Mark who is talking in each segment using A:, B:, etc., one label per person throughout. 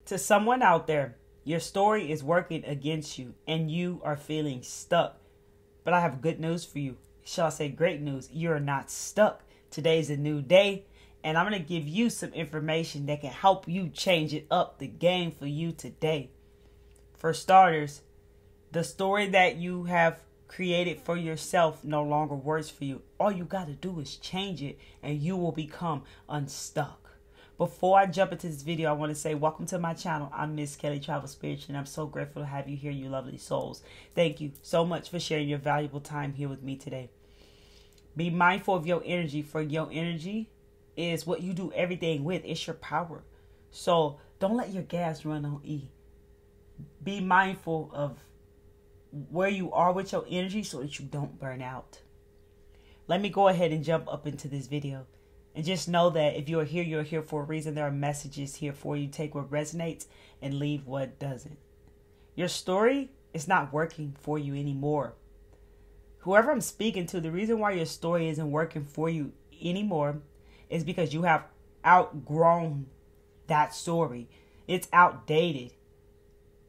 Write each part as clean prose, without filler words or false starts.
A: To someone out there, your story is working against you and you are feeling stuck. But I have good news for you. Shall I say great news? You're not stuck. Today's a new day, and I'm going to give you some information that can help you change it up the game for you today. For starters, the story that you have created for yourself no longer works for you. All you got to do is change it and you will become unstuck. Before I jump into this video, I want to say welcome to my channel. I'm Miss Kelly Travel Spirit, and I'm so grateful to have you here, you lovely souls. Thank you so much for sharing your valuable time here with me today. Be mindful of your energy, for your energy is what you do everything with. It's your power. So don't let your gas run on E. Be mindful of where you are with your energy so that you don't burn out. Let me go ahead and jump up into this video. And just know that if you're here for a reason. There are messages here for you. Take what resonates and leave what doesn't. Your story is not working for you anymore. Whoever I'm speaking to, the reason why your story isn't working for you anymore is because you have outgrown that story. It's outdated.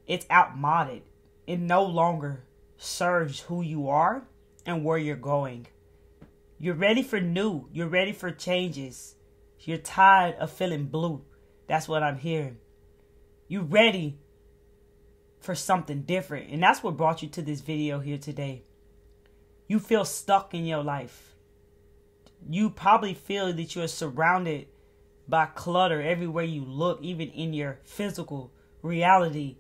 A: It's outmoded. It no longer serves who you are and where you're going. You're ready for new. You're ready for changes. You're tired of feeling blue. That's what I'm hearing. You're ready for something different. And that's what brought you to this video here today. You feel stuck in your life. You probably feel that you're surrounded by clutter everywhere you look, even in your physical reality.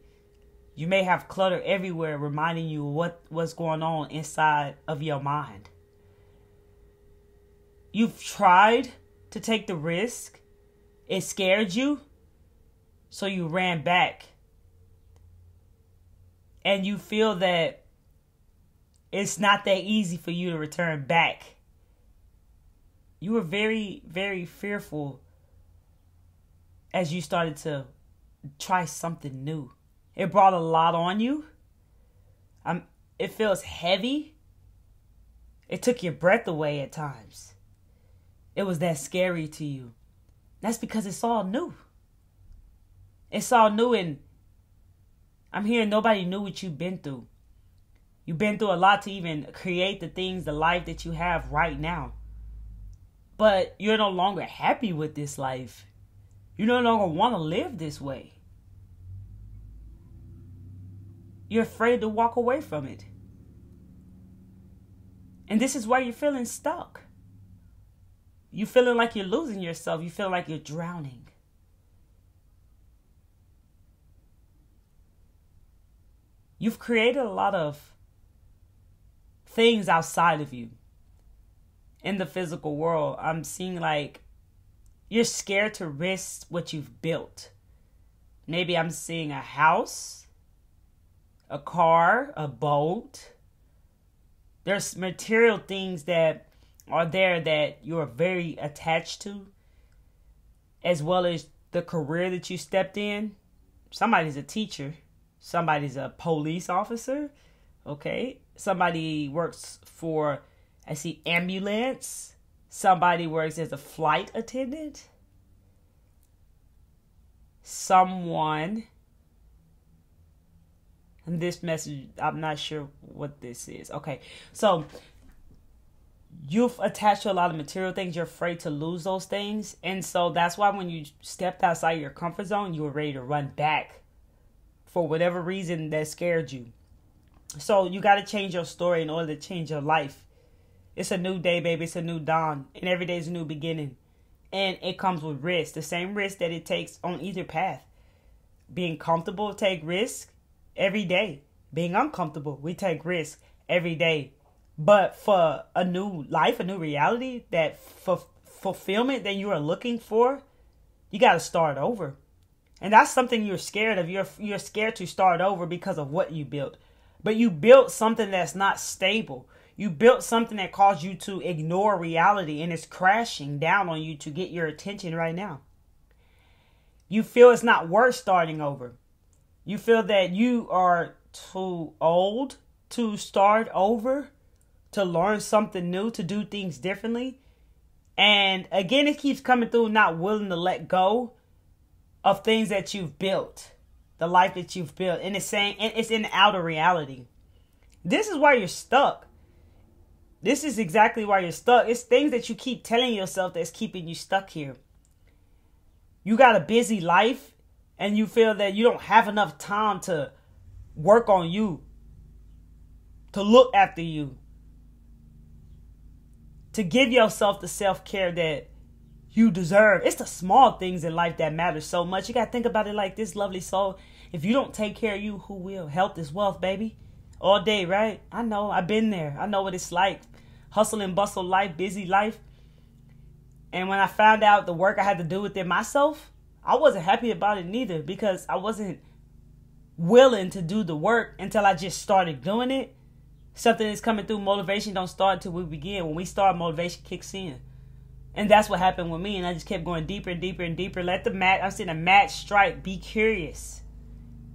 A: You may have clutter everywhere reminding you what's going on inside of your mind. You've tried to take the risk. It scared you, so you ran back. And you feel that it's not that easy for you to return back. You were very, very fearful as you started to try something new. It brought a lot on you. It feels heavy. It took your breath away at times. It was that scary to you. That's because it's all new. It's all new, and I'm hearing nobody knew what you've been through. You've been through a lot to even create the things, the life that you have right now. But you're no longer happy with this life. You no longer want to live this way. You're afraid to walk away from it. And this is why you're feeling stuck. You're feeling like you're losing yourself. You feel like you're drowning. You've created a lot of things outside of you in the physical world. I'm seeing like you're scared to risk what you've built. Maybe I'm seeing a house, a car, a boat. There's material things that are there that you're very attached to, as well as the career that you stepped in. Somebody's a teacher. Somebody's a police officer. Okay. Somebody works for, I see, ambulance. Somebody works as a flight attendant. Someone, and this message, I'm not sure what this is. Okay. So you've attached to a lot of material things. You're afraid to lose those things. And so that's why when you stepped outside your comfort zone, you were ready to run back for whatever reason that scared you. So you got to change your story in order to change your life. It's a new day, baby. It's a new dawn. And every day is a new beginning. And it comes with risk. The same risk that it takes on either path. Being comfortable, take risk every day. Being uncomfortable, we take risk every day. But for a new life, a new reality, that fulfillment that you are looking for, you got to start over. And that's something you're scared of. You're scared to start over because of what you built. But you built something that's not stable. You built something that caused you to ignore reality, and it's crashing down on you to get your attention right now. You feel it's not worth starting over. You feel that you are too old to start over, to learn something new, to do things differently. And again, it keeps coming through, not willing to let go of things that you've built, the life that you've built. And it's saying, and it's in the outer reality. This is why you're stuck. This is exactly why you're stuck. It's things that you keep telling yourself that's keeping you stuck here. You got a busy life and you feel that you don't have enough time to work on you, to look after you, to give yourself the self-care that you deserve. It's the small things in life that matter so much. You got to think about it like this, lovely soul. If you don't take care of you, who will? Health is wealth, baby. All day, right? I know. I've been there. I know what it's like. Hustle and bustle life, busy life. And when I found out the work I had to do within myself, I wasn't happy about it neither, because I wasn't willing to do the work until I just started doing it. Something that's coming through. Motivation don't start until we begin. When we start, motivation kicks in. And that's what happened with me. And I just kept going deeper and deeper and deeper. Let the match, I'm saying a match strike. Be curious.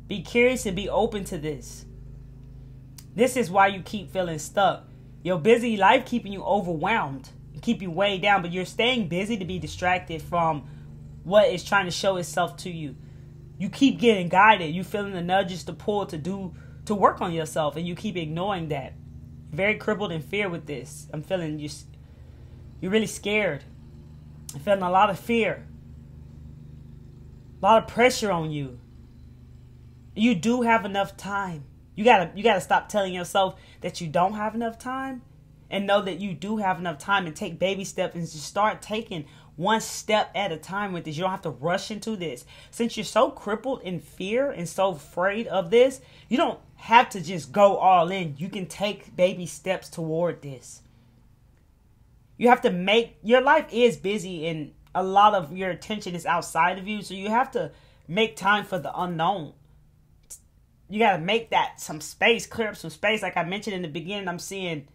A: Be curious and be open to this. This is why you keep feeling stuck. Your busy life keeping you overwhelmed, keep you weighed down, but you're staying busy to be distracted from what is trying to show itself to you. You keep getting guided. You feeling the nudges to pull to work on yourself, and you keep ignoring that. Very crippled in fear with this. I'm feeling you're really scared. I'm feeling a lot of fear, a lot of pressure on you. You do have enough time. You gotta stop telling yourself that you don't have enough time, and know that you do have enough time, and take baby steps and just start taking one step at a time with this. You don't have to rush into this. Since you're so crippled in fear and so afraid of this, you don't have to just go all in. You can take baby steps toward this. You have to make, your life is busy and a lot of your attention is outside of you. So you have to make time for the unknown. You got to make that some space, clear up some space. Like I mentioned in the beginning, I'm seeing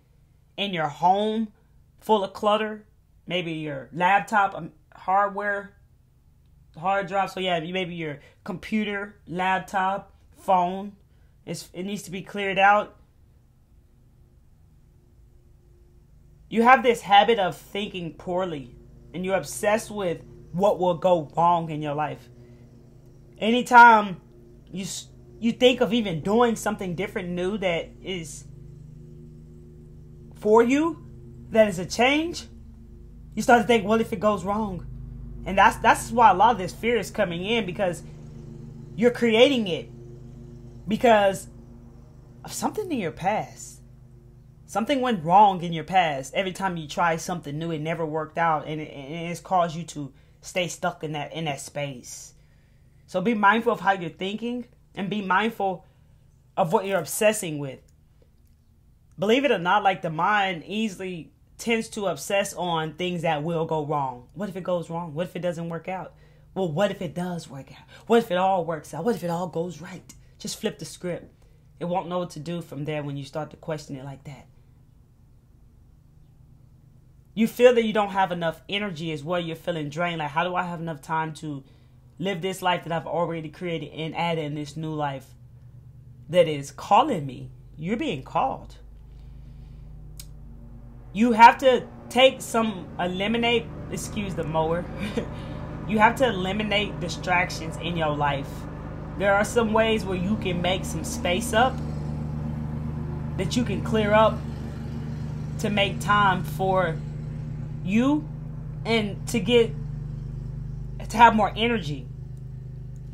A: in your home full of clutter. Maybe your laptop, hardware, hard drive. So yeah, maybe your computer, laptop, phone. It needs to be cleared out. You have this habit of thinking poorly, and you're obsessed with what will go wrong in your life. Anytime you think of even doing something different, new, that is for you, that is a change, you start to think, what if it goes wrong? And that's why a lot of this fear is coming in, because you're creating it because of something in your past. Something went wrong in your past. Every time you try something new, it never worked out, and it's caused you to stay stuck in that space. So be mindful of how you're thinking, and be mindful of what you're obsessing with. Believe it or not, like the mind easily tends to obsess on things that will go wrong. What if it goes wrong? What if it doesn't work out? Well, what if it does work out? What if it all works out? What if it all goes right? Just flip the script. It won't know what to do from there when you start to question it like that. You feel that you don't have enough energy is where you're feeling drained. Like, how do I have enough time to live this life that I've already created and add in this new life that is calling me? You're being called. You have to eliminate, excuse the mower. You have to eliminate distractions in your life. There are some ways where you can make some space up, that you can clear up to make time for you and to have more energy.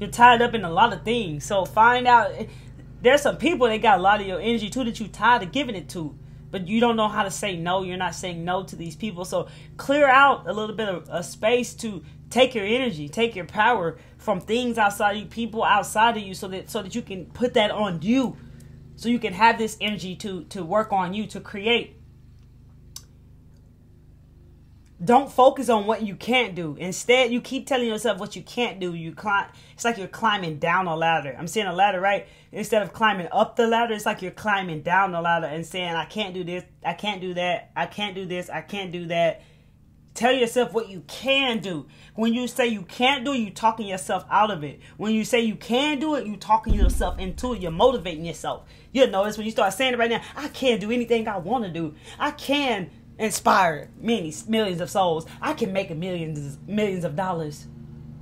A: You're tied up in a lot of things. So find out, there's some people that got a lot of your energy too that you're tired of giving it to. But you don't know how to say no. You're not saying no to these people. So clear out a little bit of a space to take your energy, take your power from things outside of you, people outside of you, so that you can put that on you. So you can have this energy to work on you, to create. Don't focus on what you can't do. Instead, you keep telling yourself what you can't do. It's like you're climbing down a ladder. I'm saying a ladder, right? Instead of climbing up the ladder, it's like you're climbing down the ladder and saying, I can't do this, I can't do that, I can't do this, I can't do that. Tell yourself what you can do. When you say you can't do it, you're talking yourself out of it. When you say you can do it, you're talking yourself into it. You're motivating yourself. You'll notice when you start saying it right now, I can't do anything I want to do. I can inspire millions of souls. I can make millions of dollars.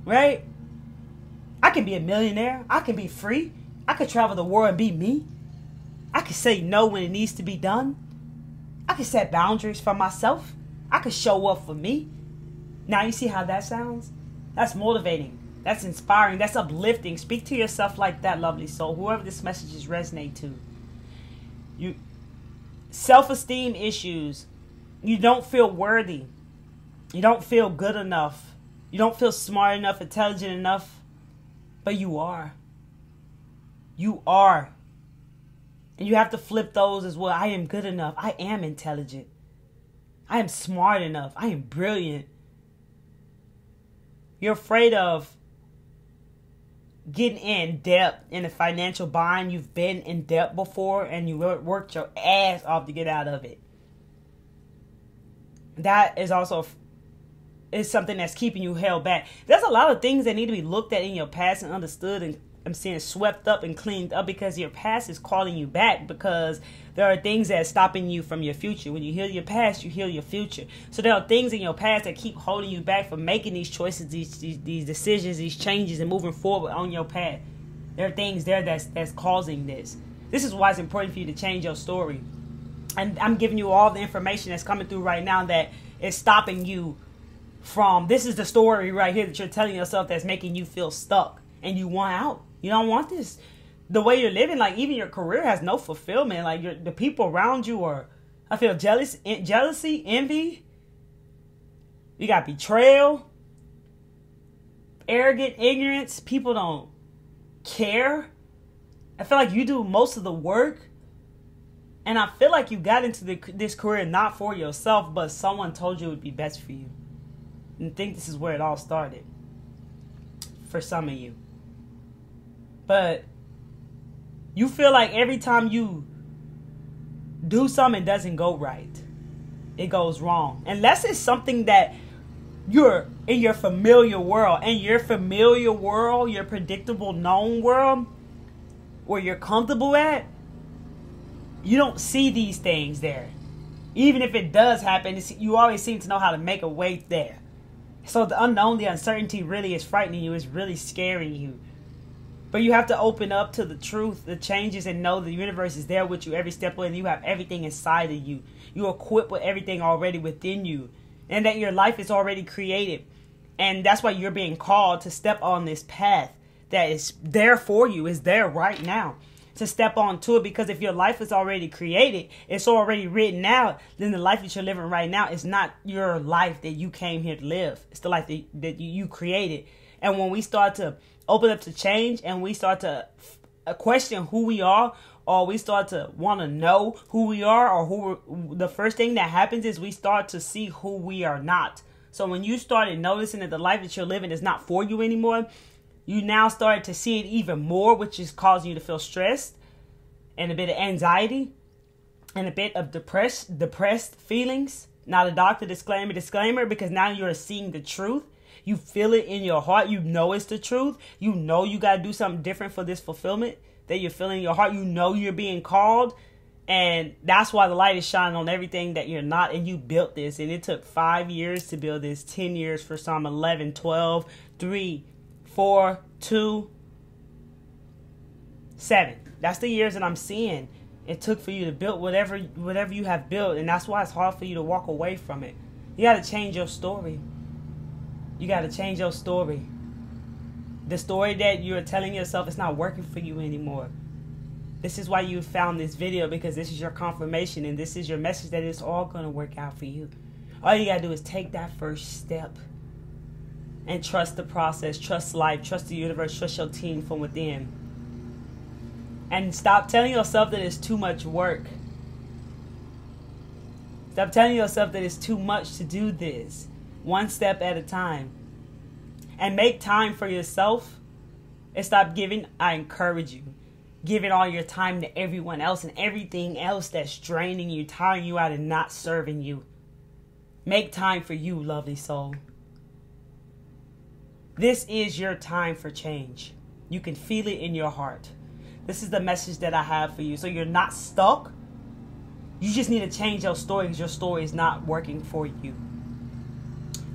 A: Right? I can be a millionaire. I can be free. I can travel the world and be me. I can say no when it needs to be done. I can set boundaries for myself. I can show up for me. Now you see how that sounds? That's motivating. That's inspiring. That's uplifting. Speak to yourself like that, lovely soul. Whoever this message is resonate to. You self-esteem issues. You don't feel worthy. You don't feel good enough. You don't feel smart enough, intelligent enough. But you are. You are. And you have to flip those as well. I am good enough. I am intelligent. I am smart enough. I am brilliant. You're afraid of getting in debt in a financial bind. You've been in debt before and you worked your ass off to get out of it. That is also something that's keeping you held back. There's a lot of things that need to be looked at in your past and understood, and I'm saying swept up and cleaned up, because your past is calling you back, because there are things that are stopping you from your future. When you heal your past, you heal your future. So there are things in your past that keep holding you back from making these choices, these decisions, these changes, and moving forward on your path. There are things there that's causing this. This is why it's important for you to change your story. And I'm giving you all the information that's coming through right now that is stopping you from, this is the story right here that you're telling yourself that's making you feel stuck and you want out. You don't want this. The way you're living, like even your career has no fulfillment. Like the people around you are, I feel jealousy, envy. You got betrayal, arrogant, ignorance. People don't care. I feel like you do most of the work. And I feel like you got into this career not for yourself, but someone told you it would be best for you. And I think this is where it all started. For some of you. But you feel like every time you do something, it doesn't go right. It goes wrong. Unless it's something that you're in your familiar world. And your familiar world, your predictable known world, where you're comfortable at, you don't see these things there. Even if it does happen, you always seem to know how to make a way there. So the unknown, the uncertainty really is frightening you. It's really scaring you. But you have to open up to the truth, the changes, and know the universe is there with you every step of the way. You have everything inside of you. You're equipped with everything already within you. And that your life is already created. And that's why you're being called to step on this path that is there for you. Is there right now. To step onto it, because if your life is already created, it's already written out, then the life that you're living right now is not your life that you came here to live. It's the life that you created. And when we start to open up to change and we start to question who we are, or we start to want to know who we are, or the first thing that happens is we start to see who we are not. So when you started noticing that the life that you're living is not for you anymore, you now started to see it even more, which is causing you to feel stressed and a bit of anxiety and a bit of depressed feelings. Not a doctor, disclaimer, because now you're seeing the truth. You feel it in your heart. You know it's the truth. You know you got to do something different for this fulfillment that you're feeling in your heart. You know you're being called. And that's why the light is shining on everything that you're not. And you built this. And it took 5 years to build this, 10 years for some, 11, 12, 3, 4, 2, 7. That's the years that I'm seeing it took for you to build whatever you have built. And that's why it's hard for you to walk away from it. You got to change your story. You got to change your story. The story that you're telling yourself is not working for you anymore. This is why you found this video, because this is your confirmation and this is your message that it's all going to work out for you. All you got to do is take that first step and trust the process, trust life, trust the universe, trust your team from within. And stop telling yourself that it's too much work. Stop telling yourself that it's too much to do this. One step at a time. And make time for yourself. And stop giving, I encourage you, giving all your time to everyone else and everything else that's draining you, tiring you out, and not serving you. Make time for you, lovely soul. This is your time for change. You can feel it in your heart. This is the message that I have for you. So you're not stuck. You just need to change your story, because your story is not working for you.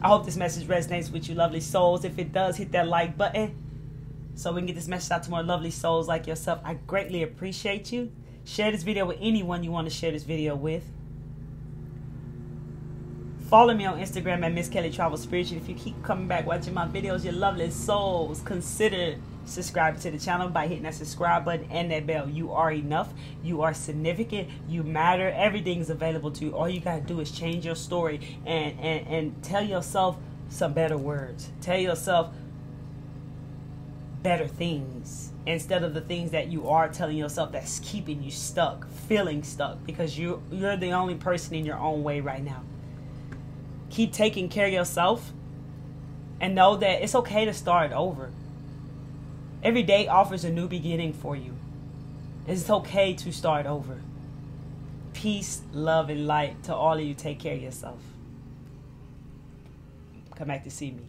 A: I hope this message resonates with you, lovely souls. If it does, hit that like button. so we can get this message out to more lovely souls like yourself. I greatly appreciate you. Share this video with anyone you want to share this video with. Follow me on Instagram at Miss Kelly Travel Spiritually. If you keep coming back watching my videos, you lovely souls, consider subscribing to the channel by hitting that subscribe button and that bell. You are enough. You are significant. You matter. Everything's available to you. All you got to do is change your story and tell yourself some better words. Tell yourself better things instead of the things that you are telling yourself that's keeping you stuck, feeling stuck, because you're the only person in your own way right now. Keep taking care of yourself and know that it's okay to start over. Every day offers a new beginning for you. It's okay to start over. Peace, love, and light to all of you. Take care of yourself. Come back to see me.